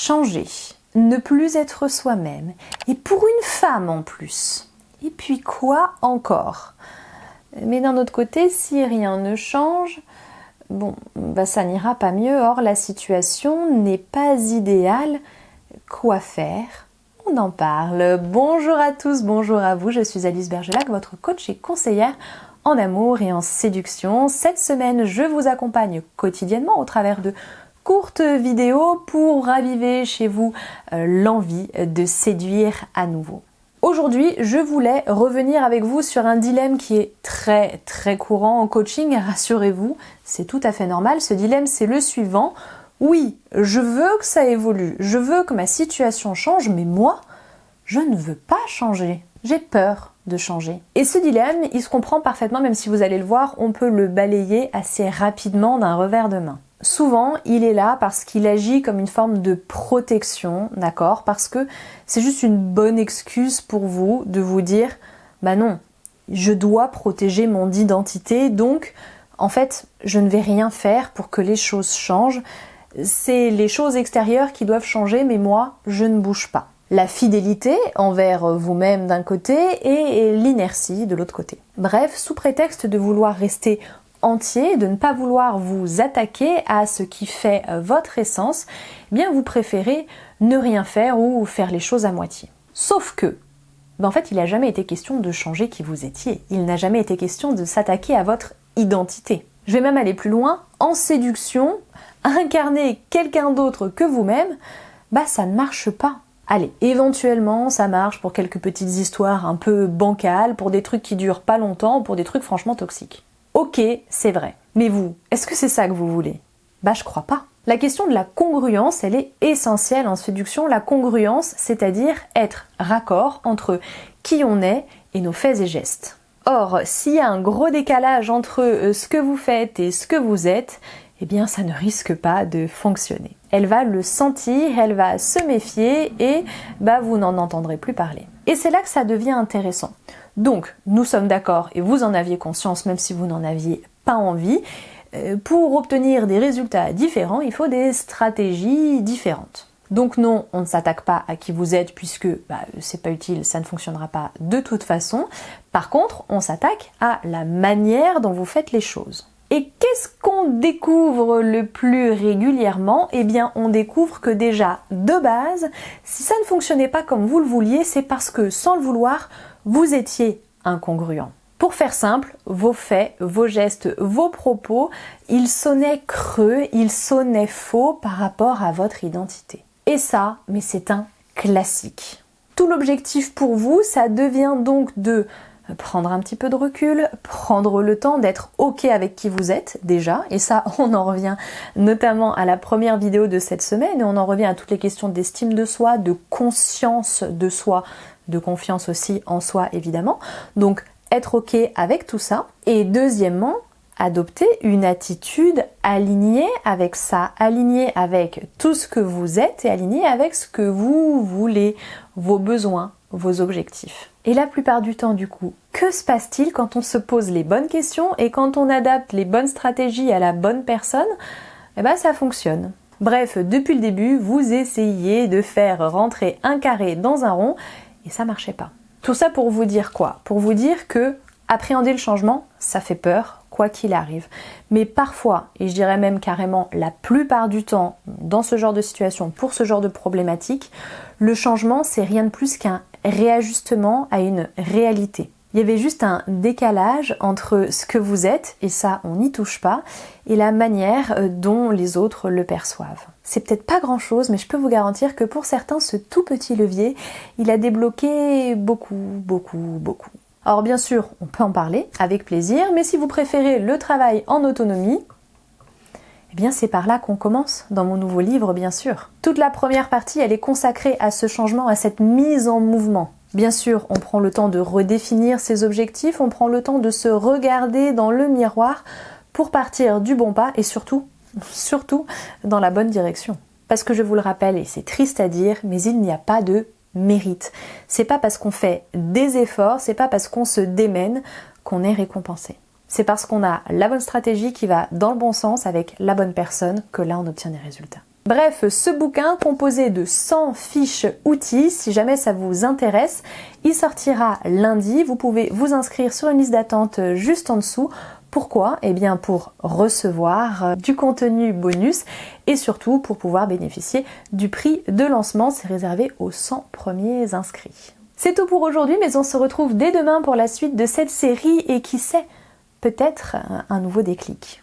Changer, ne plus être soi-même, et pour une femme en plus. Et puis quoi encore? Mais d'un autre côté, si rien ne change, bon, ça n'ira pas mieux. Or, la situation n'est pas idéale. Quoi faire? On en parle. Bonjour à tous, bonjour à vous. Je suis Alice Bergelac, votre coach et conseillère en amour et en séduction. Cette semaine, je vous accompagne quotidiennement au travers de courtes vidéos pour raviver chez vous l'envie de séduire à nouveau. Aujourd'hui, je voulais revenir avec vous sur un dilemme qui est très courant en coaching, rassurez-vous, c'est tout à fait normal. Ce dilemme, c'est le suivant. Oui, je veux que ça évolue, je veux que ma situation change, mais moi, je ne veux pas changer. J'ai peur de changer. Et ce dilemme, il se comprend parfaitement, même si vous allez le voir, on peut le balayer assez rapidement d'un revers de main. Souvent, il est là parce qu'il agit comme une forme de protection, d'accord? Parce que c'est juste une bonne excuse pour vous de vous dire « Bah non, je dois protéger mon identité, donc en fait, je ne vais rien faire pour que les choses changent. C'est les choses extérieures qui doivent changer, mais moi, je ne bouge pas. » La fidélité envers vous-même d'un côté et l'inertie de l'autre côté. Bref, sous prétexte de vouloir rester entier, de ne pas vouloir vous attaquer à ce qui fait votre essence, eh bien vous préférez ne rien faire ou faire les choses à moitié. Sauf que, en fait, il n'a jamais été question de changer qui vous étiez. Il n'a jamais été question de s'attaquer à votre identité. Je vais même aller plus loin. En séduction, incarner quelqu'un d'autre que vous-même, ça ne marche pas. Allez, éventuellement, ça marche pour quelques petites histoires un peu bancales, pour des trucs qui durent pas longtemps, pour des trucs franchement toxiques. Ok, c'est vrai. Mais vous, est-ce que c'est ça que vous voulez? Je crois pas. La question de la congruence, elle est essentielle en séduction. La congruence, c'est-à-dire être raccord entre qui on est et nos faits et gestes. Or, s'il y a un gros décalage entre ce que vous faites et ce que vous êtes, eh bien ça ne risque pas de fonctionner. Elle va le sentir, elle va se méfier et vous n'en entendrez plus parler. Et c'est là que ça devient intéressant. Donc, nous sommes d'accord, et vous en aviez conscience, même si vous n'en aviez pas envie, pour obtenir des résultats différents, il faut des stratégies différentes. Donc non, on ne s'attaque pas à qui vous êtes, puisque c'est pas utile, ça ne fonctionnera pas de toute façon. Par contre, on s'attaque à la manière dont vous faites les choses. Et qu'est-ce qu'on découvre le plus régulièrement? Eh bien, on découvre que déjà, de base, si ça ne fonctionnait pas comme vous le vouliez, c'est parce que, sans le vouloir, vous étiez incongruent. Pour faire simple, vos faits, vos gestes, vos propos, ils sonnaient creux, ils sonnaient faux par rapport à votre identité. Et ça, mais c'est un classique. Tout l'objectif pour vous, ça devient donc de prendre un petit peu de recul, prendre le temps d'être ok avec qui vous êtes déjà, et ça on en revient notamment à la première vidéo de cette semaine, et on en revient à toutes les questions d'estime de soi, de conscience de soi, de confiance aussi en soi évidemment, donc être ok avec tout ça, et deuxièmement, adopter une attitude alignée avec ça, alignée avec tout ce que vous êtes et alignée avec ce que vous voulez, vos besoins, vos objectifs. Et la plupart du temps du coup, que se passe-t-il quand on se pose les bonnes questions et quand on adapte les bonnes stratégies à la bonne personne? Ça fonctionne. Bref, depuis le début, vous essayez de faire rentrer un carré dans un rond et ça marchait pas. Tout ça pour vous dire quoi? Pour vous dire que appréhender le changement, ça fait peur, quoi qu'il arrive. Mais parfois, et je dirais même carrément la plupart du temps, dans ce genre de situation, pour ce genre de problématique, le changement, c'est rien de plus qu'un réajustement à une réalité. Il y avait juste un décalage entre ce que vous êtes, et ça on n'y touche pas, et la manière dont les autres le perçoivent. C'est peut-être pas grand chose, mais je peux vous garantir que pour certains, ce tout petit levier, il a débloqué beaucoup. Alors bien sûr, on peut en parler avec plaisir, mais si vous préférez le travail en autonomie, eh bien c'est par là qu'on commence, dans mon nouveau livre bien sûr. Toute la première partie, elle est consacrée à ce changement, à cette mise en mouvement. Bien sûr, on prend le temps de redéfinir ses objectifs, on prend le temps de se regarder dans le miroir pour partir du bon pas et surtout dans la bonne direction. Parce que je vous le rappelle, et c'est triste à dire, mais il n'y a pas de mérite. C'est pas parce qu'on fait des efforts, c'est pas parce qu'on se démène qu'on est récompensé. C'est parce qu'on a la bonne stratégie qui va dans le bon sens avec la bonne personne que là on obtient des résultats. Bref, ce bouquin composé de 100 fiches outils, si jamais ça vous intéresse, il sortira lundi. Vous pouvez vous inscrire sur une liste d'attente juste en dessous. Pourquoi? Eh bien pour recevoir du contenu bonus et surtout pour pouvoir bénéficier du prix de lancement. C'est réservé aux 100 premiers inscrits. C'est tout pour aujourd'hui, mais on se retrouve dès demain pour la suite de cette série et qui sait, peut-être un nouveau déclic.